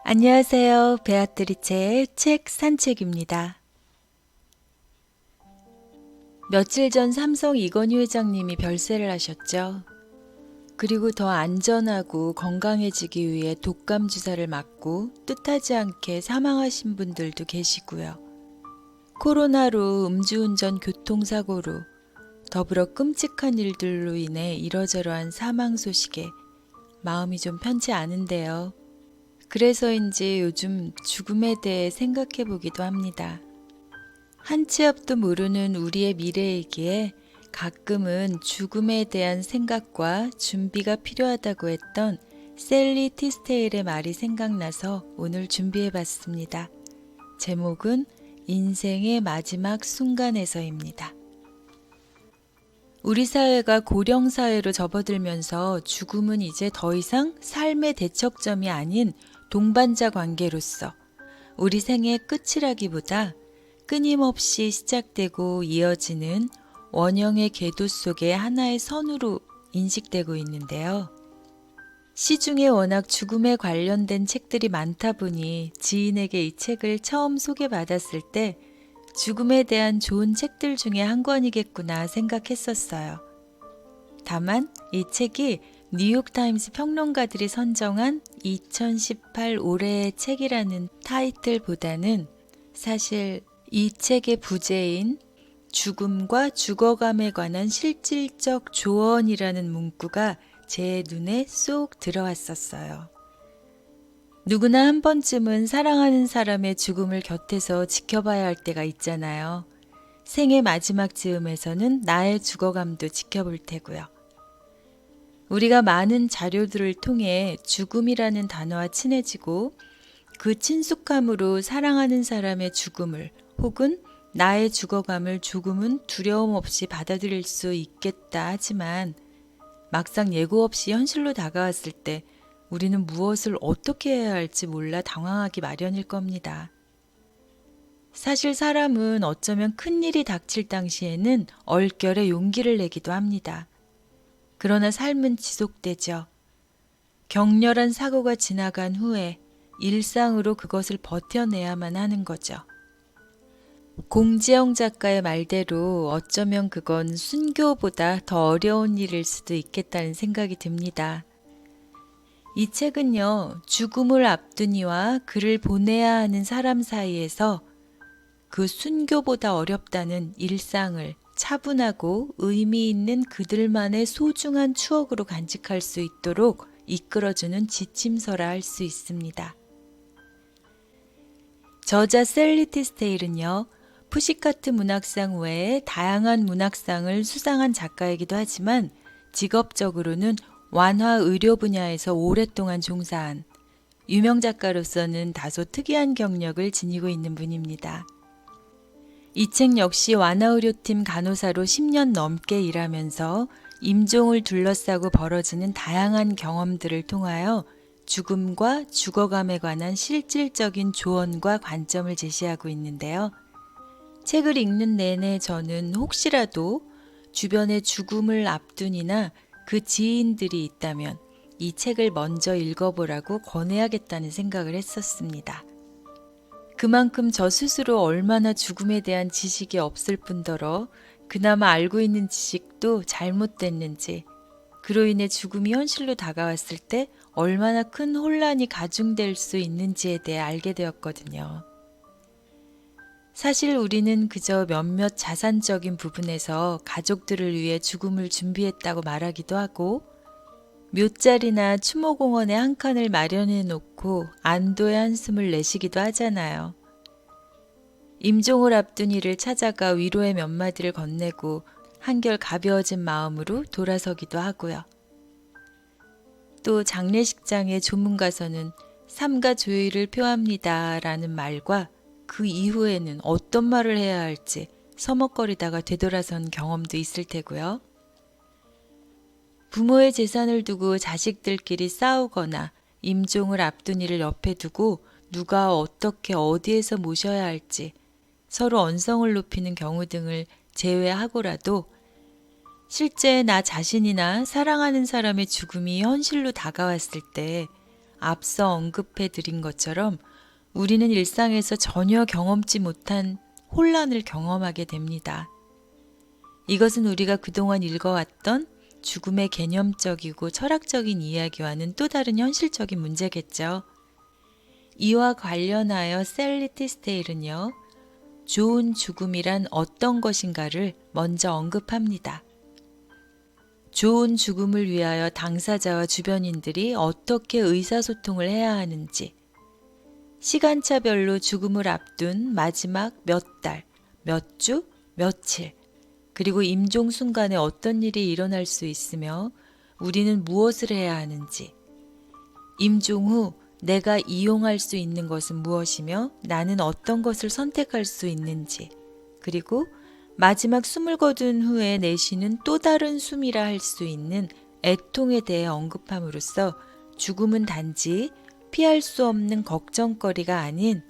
안녕하세요. 베아트리체의 책 산책입니다. 며칠 전 삼성 이건희 회장님이 별세를 하셨죠. 그리고 더 안전하고 건강해지기 위해 독감 주사를 맞고 뜻하지 않게 사망하신 분들도 계시고요. 코로나로 음주운전 교통사고로 더불어 끔찍한 일들로 인해 이러저러한 사망 소식에 마음이 좀 편치 않은데요. 그래서인지 요즘 죽음에 대해 생각해 보기도 합니다. 한 치 앞도 모르는 우리의 미래이기에 가끔은 죽음에 대한 생각과 준비가 필요하다고 했던 셀리 티스테일의 말이 생각나서 오늘 준비해 봤습니다. 제목은 인생의 마지막 순간에서입니다. 우리 사회가 고령사회로 접어들면서 죽음은 이제 더 이상 삶의 대척점이 아닌 동반자 관계로서 우리 생의 끝이라기보다 끊임없이 시작되고 이어지는 원형의 궤도 속의 하나의 선으로 인식되고 있는데요. 시중에 워낙 죽음에 관련된 책들이 많다 보니 지인에게 이 책을 처음 소개받았을 때 죽음에 대한 좋은 책들 중에 한 권이겠구나 생각했었어요. 다만 이 책이 뉴욕타임스 평론가들이 선정한 2018 올해의 책이라는 타이틀보다는 사실 이 책의 부제인 죽음과 죽어감에 관한 실질적 조언이라는 문구가 제 눈에 쏙 들어왔었어요. 누구나 한 번쯤은 사랑하는 사람의 죽음을 곁에서 지켜봐야 할 때가 있잖아요. 생의 마지막 즈음에서는 나의 죽어감도 지켜볼 테고요. 우리가 많은 자료들을 통해 죽음이라는 단어와 친해지고 그 친숙함으로 사랑하는 사람의 죽음을 혹은 나의 죽어감을 조금은 두려움 없이 받아들일 수 있겠다 하지만 막상 예고 없이 현실로 다가왔을 때 우리는 무엇을 어떻게 해야 할지 몰라 당황하기 마련일 겁니다. 사실 사람은 어쩌면 큰일이 닥칠 당시에는 얼결에 용기를 내기도 합니다. 그러나 삶은 지속되죠. 격렬한 사고가 지나간 후에 일상으로 그것을 버텨내야만 하는 거죠. 공지영 작가의 말대로 어쩌면 그건 순교보다 더 어려운 일일 수도 있겠다는 생각이 듭니다. 이 책은요, 죽음을 앞둔 이와 그를 보내야 하는 사람 사이에서 그 순교보다 어렵다는 일상을 차분하고 의미 있는 그들만의 소중한 추억으로 간직할 수 있도록 이끌어주는 지침서라 할 수 있습니다. 저자 셀리 티스테일은요, 푸시카트 문학상 외에 다양한 문학상을 수상한 작가이기도 하지만 직업적으로는 완화 의료 분야에서 오랫동안 종사한 유명 작가로서는 다소 특이한 경력을 지니고 있는 분입니다. 이 책 역시 완화의료팀 간호사로 10년 넘게 일하면서 임종을 둘러싸고 벌어지는 다양한 경험들을 통하여 죽음과 죽어감에 관한 실질적인 조언과 관점을 제시하고 있는데요. 책을 읽는 내내 저는 혹시라도 주변에 죽음을 앞둔 이나 그 지인들이 있다면 이 책을 먼저 읽어보라고 권해야겠다는 생각을 했었습니다. 그만큼 저 스스로 얼마나 죽음에 대한 지식이 없을 뿐더러 그나마 알고 있는 지식도 잘못됐는지 그로 인해 죽음이 현실로 다가왔을 때 얼마나 큰 혼란이 가중될 수 있는지에 대해 알게 되었거든요. 사실 우리는 그저 몇몇 자산적인 부분에서 가족들을 위해 죽음을 준비했다고 말하기도 하고 묘자리나 추모공원에 한 칸을 마련해 놓고 안도의 한숨을 내쉬기도 하잖아요. 임종을 앞둔 이를 찾아가 위로의 몇 마디를 건네고 한결 가벼워진 마음으로 돌아서기도 하고요. 또 장례식장의 조문가서는 삼가 조의를 표합니다 라는 말과 그 이후에는 어떤 말을 해야 할지 서먹거리다가 되돌아선 경험도 있을 테고요. 부모의 재산을 두고 자식들끼리 싸우거나 임종을 앞둔 이를 옆에 두고 누가 어떻게 어디에서 모셔야 할지 서로 언성을 높이는 경우 등을 제외하고라도 실제 나 자신이나 사랑하는 사람의 죽음이 현실로 다가왔을 때 앞서 언급해 드린 것처럼 우리는 일상에서 전혀 경험치 못한 혼란을 경험하게 됩니다. 이것은 우리가 그동안 읽어왔던 죽음의 개념적이고 철학적인 이야기와는 또 다른 현실적인 문제겠죠. 이와 관련하여 셀리 티스데일은요, 좋은 죽음이란 어떤 것인가를 먼저 언급합니다. 좋은 죽음을 위하여 당사자와 주변인들이 어떻게 의사소통을 해야 하는지, 시간차별로 죽음을 앞둔 마지막 몇 달, 몇 주, 며칠, 그리고 임종 순간에 어떤 일이 일어날 수 있으며 우리는 무엇을 해야 하는지, 임종 후 내가 이용할 수 있는 것은 무엇이며 나는 어떤 것을 선택할 수 있는지, 그리고 마지막 숨을 거둔 후에 내쉬는 또 다른 숨이라 할 수 있는 애통에 대해 언급함으로써 죽음은 단지 피할 수 없는 걱정거리가 아닌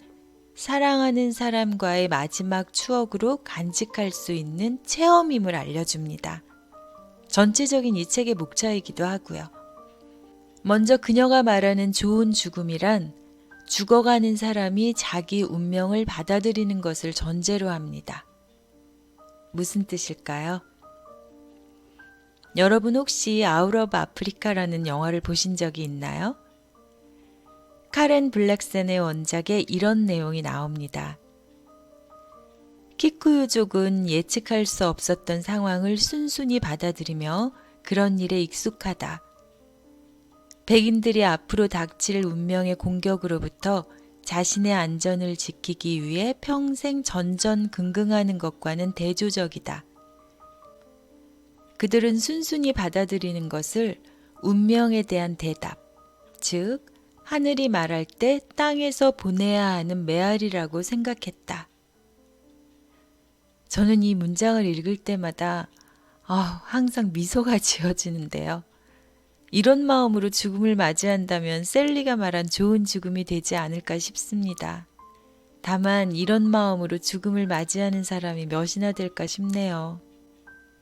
사랑하는 사람과의 마지막 추억으로 간직할 수 있는 체험임을 알려줍니다. 전체적인 이 책의 목차이기도 하고요. 먼저 그녀가 말하는 좋은 죽음이란 죽어가는 사람이 자기 운명을 받아들이는 것을 전제로 합니다. 무슨 뜻일까요? 여러분 혹시 아웃 오브 아프리카라는 영화를 보신 적이 있나요? 카렌 블랙센의 원작에 이런 내용이 나옵니다. 키쿠유족은 예측할 수 없었던 상황을 순순히 받아들이며 그런 일에 익숙하다. 백인들이 앞으로 닥칠 운명의 공격으로부터 자신의 안전을 지키기 위해 평생 전전긍긍하는 것과는 대조적이다. 그들은 순순히 받아들이는 것을 운명에 대한 대답, 즉 하늘이 말할 때 땅에서 보내야 하는 메아리라고 생각했다. 저는 이 문장을 읽을 때마다 항상 미소가 지어지는데요. 이런 마음으로 죽음을 맞이한다면 셀리가 말한 좋은 죽음이 되지 않을까 싶습니다. 다만 이런 마음으로 죽음을 맞이하는 사람이 몇이나 될까 싶네요.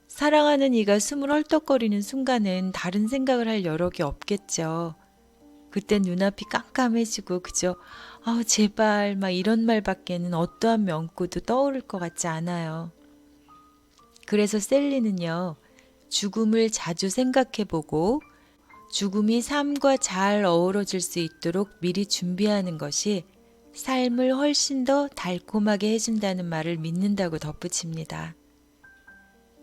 사랑하는 이가 숨을 헐떡거리는 순간은 다른 생각을 할 여력이 없겠죠. 그때 눈앞이 깜깜해지고 그저 제발 막 이런 말밖에는 어떠한 명구도 떠오를 것 같지 않아요. 그래서 셀리는요, 죽음을 자주 생각해보고 죽음이 삶과 잘 어우러질 수 있도록 미리 준비하는 것이 삶을 훨씬 더 달콤하게 해준다는 말을 믿는다고 덧붙입니다.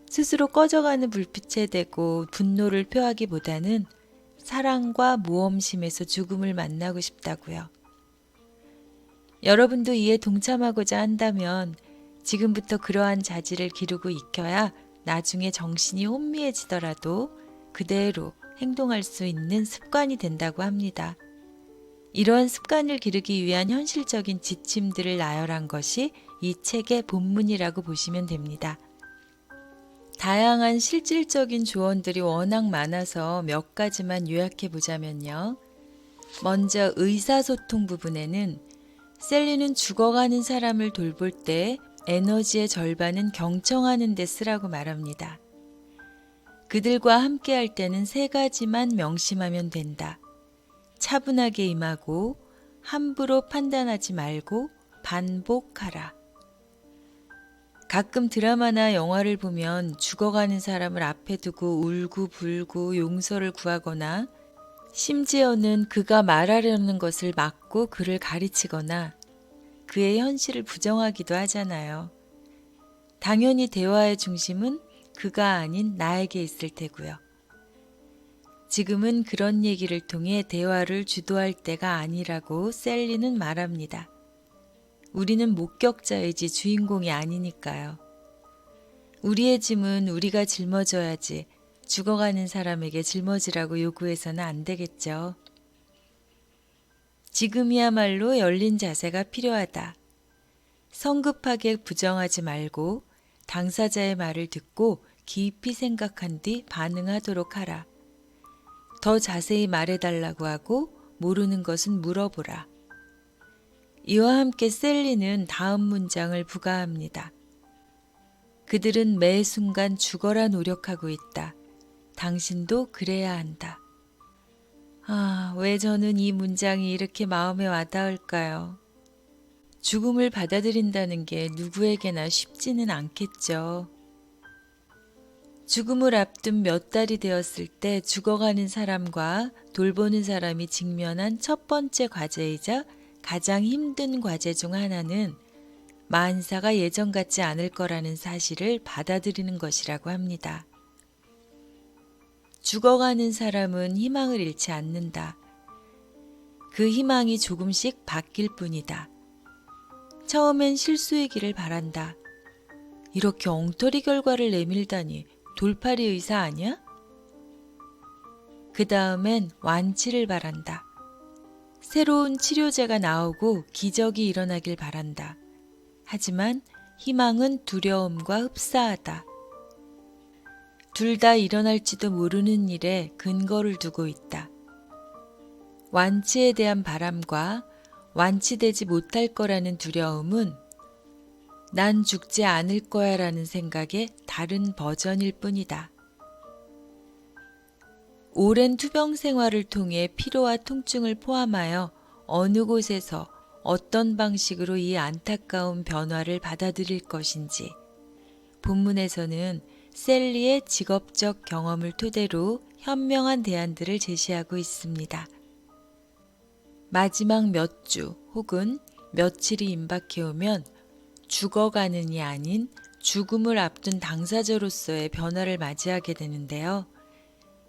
스스로 꺼져가는 불빛에 대고 분노를 표하기보다는 사랑과 모험심에서 죽음을 만나고 싶다고요. 여러분도 이에 동참하고자 한다면 지금부터 그러한 자질을 기르고 익혀야 나중에 정신이 혼미해지더라도 그대로 행동할 수 있는 습관이 된다고 합니다. 이러한 습관을 기르기 위한 현실적인 지침들을 나열한 것이 이 책의 본문이라고 보시면 됩니다. 다양한 실질적인 조언들이 워낙 많아서 몇 가지만 요약해 보자면요. 먼저 의사소통 부분에는 셀리는 죽어가는 사람을 돌볼 때 에너지의 절반은 경청하는 데 쓰라고 말합니다. 그들과 함께 할 때는 3가지만 명심하면 된다. 차분하게 임하고 함부로 판단하지 말고 반복하라. 가끔 드라마나 영화를 보면 죽어가는 사람을 앞에 두고 울고불고 용서를 구하거나 심지어는 그가 말하려는 것을 막고 그를 가르치거나 그의 현실을 부정하기도 하잖아요. 당연히 대화의 중심은 그가 아닌 나에게 있을 테고요. 지금은 그런 얘기를 통해 대화를 주도할 때가 아니라고 셀리는 말합니다. 우리는 목격자이지 주인공이 아니니까요. 우리의 짐은 우리가 짊어져야지 죽어가는 사람에게 짊어지라고 요구해서는 안 되겠죠. 지금이야말로 열린 자세가 필요하다. 성급하게 부정하지 말고 당사자의 말을 듣고 깊이 생각한 뒤 반응하도록 하라. 더 자세히 말해달라고 하고 모르는 것은 물어보라. 이와 함께 셀리는 다음 문장을 부가합니다. 그들은 매 순간 죽어라 노력하고 있다. 당신도 그래야 한다. 왜 저는 이 문장이 이렇게 마음에 와닿을까요? 죽음을 받아들인다는 게 누구에게나 쉽지는 않겠죠. 죽음을 앞둔 몇 달이 되었을 때 죽어가는 사람과 돌보는 사람이 직면한 첫 번째 과제이자 가장 힘든 과제 중 하나는 만사가 예전 같지 않을 거라는 사실을 받아들이는 것이라고 합니다. 죽어가는 사람은 희망을 잃지 않는다. 그 희망이 조금씩 바뀔 뿐이다. 처음엔 실수이기를 바란다. 이렇게 엉터리 결과를 내밀다니 돌팔이 의사 아니야? 그 다음엔 완치를 바란다. 새로운 치료제가 나오고 기적이 일어나길 바란다. 하지만 희망은 두려움과 흡사하다. 둘 다 일어날지도 모르는 일에 근거를 두고 있다. 완치에 대한 바람과 완치되지 못할 거라는 두려움은 난 죽지 않을 거야 라는 생각의 다른 버전일 뿐이다. 오랜 투병 생활을 통해 피로와 통증을 포함하여 어느 곳에서 어떤 방식으로 이 안타까운 변화를 받아들일 것인지 본문에서는 셀리의 직업적 경험을 토대로 현명한 대안들을 제시하고 있습니다. 마지막 몇 주 혹은 며칠이 임박해오면 죽어가는이 아닌 죽음을 앞둔 당사자로서의 변화를 맞이하게 되는데요.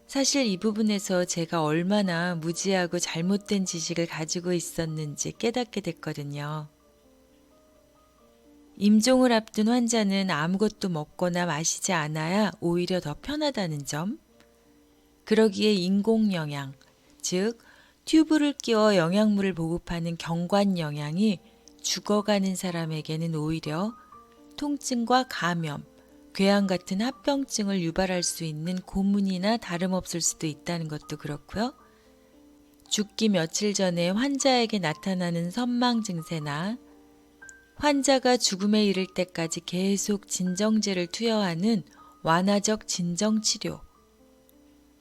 사실 이 부분에서 제가 얼마나 무지하고 잘못된 지식을 가지고 있었는지 깨닫게 됐거든요. 임종을 앞둔 환자는 아무것도 먹거나 마시지 않아야 오히려 더 편하다는 점. 그러기에 인공영양, 즉 튜브를 끼워 영양물을 보급하는 경관영양이 죽어가는 사람에게는 오히려 통증과 감염, 궤양 같은 합병증을 유발할 수 있는 고문이나 다름없을 수도 있다는 것도 그렇고요. 죽기 며칠 전에 환자에게 나타나는 선망 증세나 환자가 죽음에 이를 때까지 계속 진정제를 투여하는 완화적 진정치료,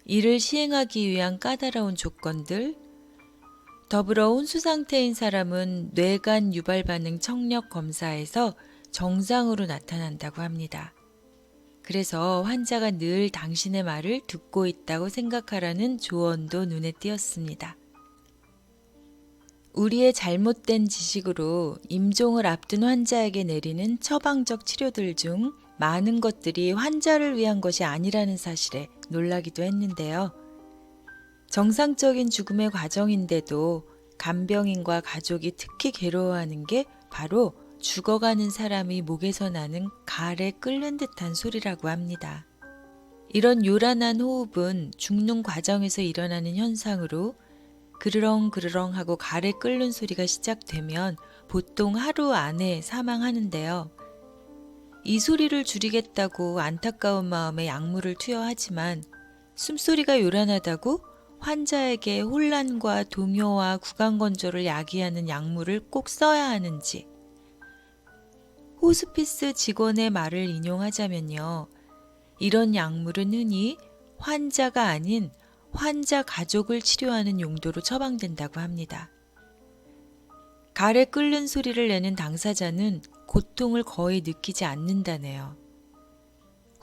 이를 시행하기 위한 까다로운 조건들, 더불어 혼수 상태인 사람은 뇌간 유발 반응 청력 검사에서 정상으로 나타난다고 합니다. 그래서 환자가 늘 당신의 말을 듣고 있다고 생각하라는 조언도 눈에 띄었습니다. 우리의 잘못된 지식으로 임종을 앞둔 환자에게 내리는 처방적 치료들 중 많은 것들이 환자를 위한 것이 아니라는 사실에 놀라기도 했는데요. 정상적인 죽음의 과정인데도 간병인과 가족이 특히 괴로워하는 게 바로 죽어가는 사람이 목에서 나는 갈에 끓는 듯한 소리라고 합니다. 이런 요란한 호흡은 죽는 과정에서 일어나는 현상으로 그르렁그르렁 하고 갈에 끓는 소리가 시작되면 보통 하루 안에 사망하는데요. 이 소리를 줄이겠다고 안타까운 마음에 약물을 투여하지만 숨소리가 요란하다고 환자에게 혼란과 동요와 구강건조를 야기하는 약물을 꼭 써야 하는지, 호스피스 직원의 말을 인용하자면요. 이런 약물은 흔히 환자가 아닌 환자 가족을 치료하는 용도로 처방된다고 합니다. 갈에 끓는 소리를 내는 당사자는 고통을 거의 느끼지 않는다네요.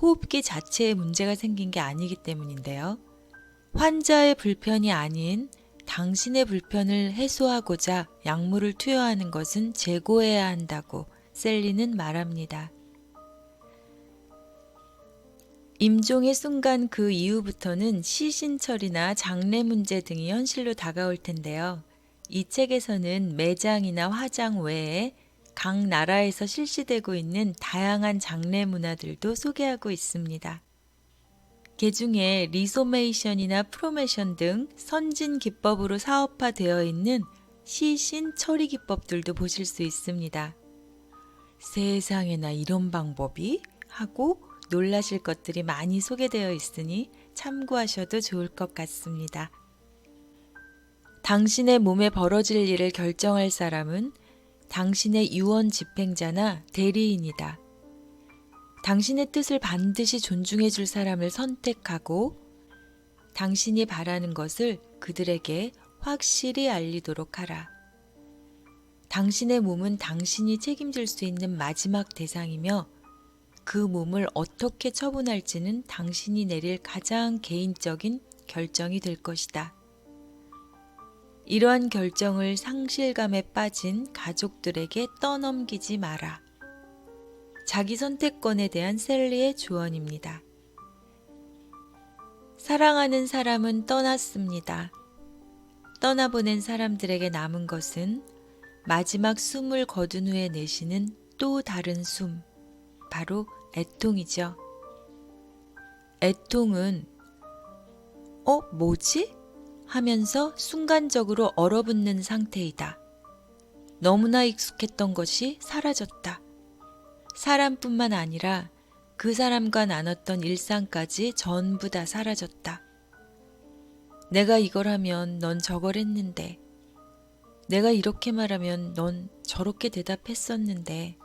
호흡기 자체에 문제가 생긴 게 아니기 때문인데요. 환자의 불편이 아닌 당신의 불편을 해소하고자 약물을 투여하는 것은 재고해야 한다고 셀리는 말합니다. 임종의 순간 그 이후부터는 시신처리나 장례 문제 등이 현실로 다가올 텐데요. 이 책에서는 매장이나 화장 외에 각 나라에서 실시되고 있는 다양한 장례 문화들도 소개하고 있습니다. 개중에 리소메이션이나 프로메션 등 선진 기법으로 사업화되어 있는 시신 처리 기법들도 보실 수 있습니다. 세상에나 이런 방법이? 하고 놀라실 것들이 많이 소개되어 있으니 참고하셔도 좋을 것 같습니다. 당신의 몸에 벌어질 일을 결정할 사람은 당신의 유언 집행자나 대리인이다. 당신의 뜻을 반드시 존중해 줄 사람을 선택하고 당신이 바라는 것을 그들에게 확실히 알리도록 하라. 당신의 몸은 당신이 책임질 수 있는 마지막 대상이며 그 몸을 어떻게 처분할지는 당신이 내릴 가장 개인적인 결정이 될 것이다. 이러한 결정을 상실감에 빠진 가족들에게 떠넘기지 마라. 자기 선택권에 대한 셀리의 조언입니다. 사랑하는 사람은 떠났습니다. 떠나보낸 사람들에게 남은 것은 마지막 숨을 거둔 후에 내쉬는 또 다른 숨, 바로 애통이죠. 애통은 뭐지? 하면서 순간적으로 얼어붙는 상태이다. 너무나 익숙했던 것이 사라졌다. 사람뿐만 아니라 그 사람과 나눴던 일상까지 전부 다 사라졌다. 내가 이걸 하면 넌 저걸 했는데, 내가 이렇게 말하면 넌 저렇게 대답했었는데,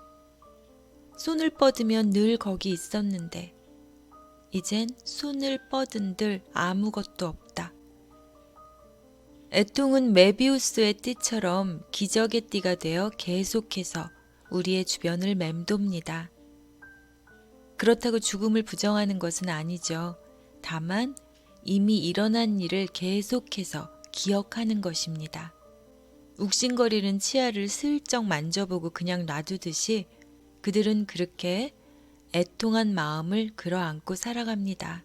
손을 뻗으면 늘 거기 있었는데, 이젠 손을 뻗은들 아무것도 없다. 애통은 메비우스의 띠처럼 기적의 띠가 되어 계속해서 우리의 주변을 맴돕니다. 그렇다고 죽음을 부정하는 것은 아니죠. 다만 이미 일어난 일을 계속해서 기억하는 것입니다. 욱신거리는 치아를 슬쩍 만져보고 그냥 놔두듯이 그들은 그렇게 애통한 마음을 끌어안고 살아갑니다.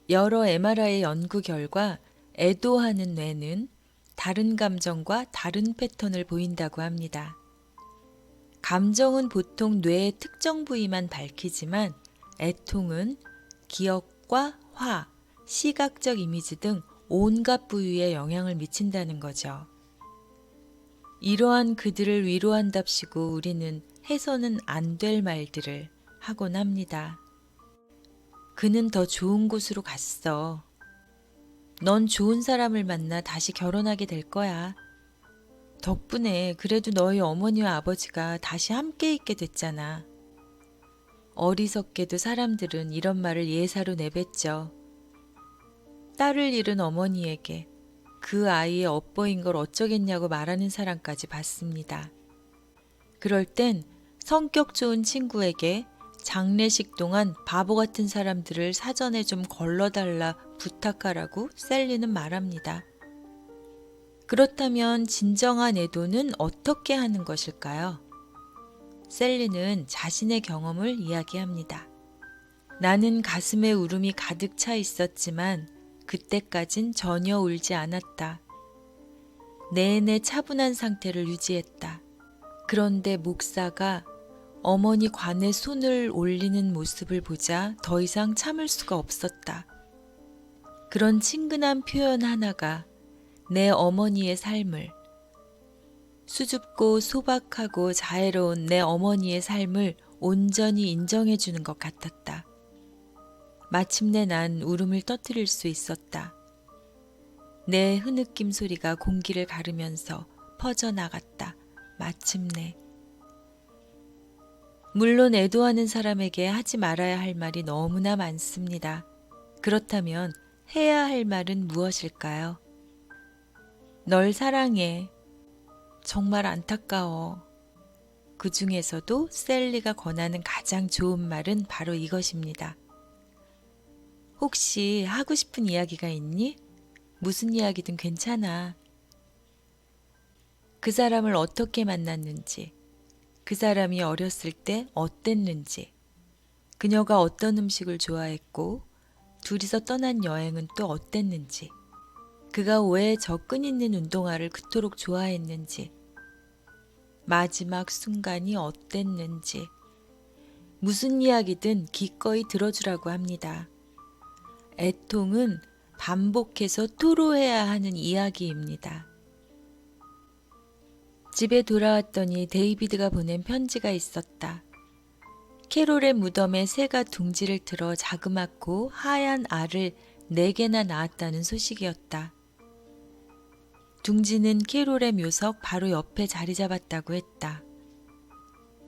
여러 MRI 연구 결과 애도하는 뇌는 다른 감정과 다른 패턴을 보인다고 합니다. 감정은 보통 뇌의 특정 부위만 밝히지만 애통은 기억과 화, 시각적 이미지 등 온갖 부위에 영향을 미친다는 거죠. 이러한 그들을 위로한답시고 우리는 해서는 안 될 말들을 하곤 합니다. 그는 더 좋은 곳으로 갔어. 넌 좋은 사람을 만나 다시 결혼하게 될 거야. 덕분에 그래도 너희 어머니와 아버지가 다시 함께 있게 됐잖아. 어리석게도 사람들은 이런 말을 예사로 내뱉죠. 딸을 잃은 어머니에게 그 아이의 업보인 걸 어쩌겠냐고 말하는 사람까지 봤습니다. 그럴 땐 성격 좋은 친구에게 장례식 동안 바보 같은 사람들을 사전에 좀 걸러달라 부탁하라고 셀리는 말합니다. 그렇다면 진정한 애도는 어떻게 하는 것일까요? 셀리는 자신의 경험을 이야기합니다. 나는 가슴에 울음이 가득 차 있었지만 그때까진 전혀 울지 않았다. 내내 차분한 상태를 유지했다. 그런데 목사가 어머니 관에 손을 올리는 모습을 보자 더 이상 참을 수가 없었다. 그런 친근한 표현 하나가 내 어머니의 삶을, 수줍고 소박하고 자애로운 내 어머니의 삶을 온전히 인정해 주는 것 같았다. 마침내 난 울음을 터뜨릴 수 있었다. 내 흐느낌 소리가 공기를 가르면서 퍼져나갔다. 마침내. 물론 애도하는 사람에게 하지 말아야 할 말이 너무나 많습니다. 그렇다면 해야 할 말은 무엇일까요? 널 사랑해. 정말 안타까워. 그 중에서도 셀리가 권하는 가장 좋은 말은 바로 이것입니다. 혹시 하고 싶은 이야기가 있니? 무슨 이야기든 괜찮아. 그 사람을 어떻게 만났는지, 그 사람이 어렸을 때 어땠는지, 그녀가 어떤 음식을 좋아했고, 둘이서 떠난 여행은 또 어땠는지, 그가 왜 저 끈있는 운동화를 그토록 좋아했는지, 마지막 순간이 어땠는지, 무슨 이야기든 기꺼이 들어주라고 합니다. 애통은 반복해서 토로해야 하는 이야기입니다. 집에 돌아왔더니 데이비드가 보낸 편지가 있었다. 캐롤의 무덤에 새가 둥지를 틀어 자그맣고 하얀 알을 4개나 낳았다는 소식이었다. 둥지는 캐롤의 묘석 바로 옆에 자리 잡았다고 했다.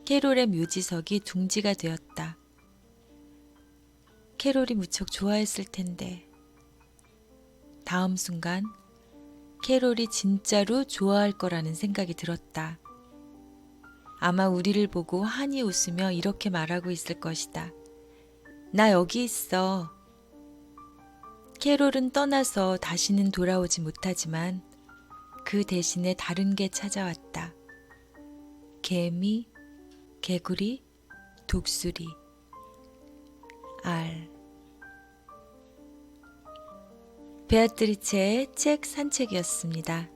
캐롤의 묘지석이 둥지가 되었다. 캐롤이 무척 좋아했을 텐데 다음 순간 캐롤이 진짜로 좋아할 거라는 생각이 들었다. 아마 우리를 보고 환히 웃으며 이렇게 말하고 있을 것이다. 나 여기 있어. 캐롤은 떠나서 다시는 돌아오지 못하지만 그 대신에 다른 게 찾아왔다. 개미, 개구리, 독수리, 알. 베아트리체의 책 산책이었습니다.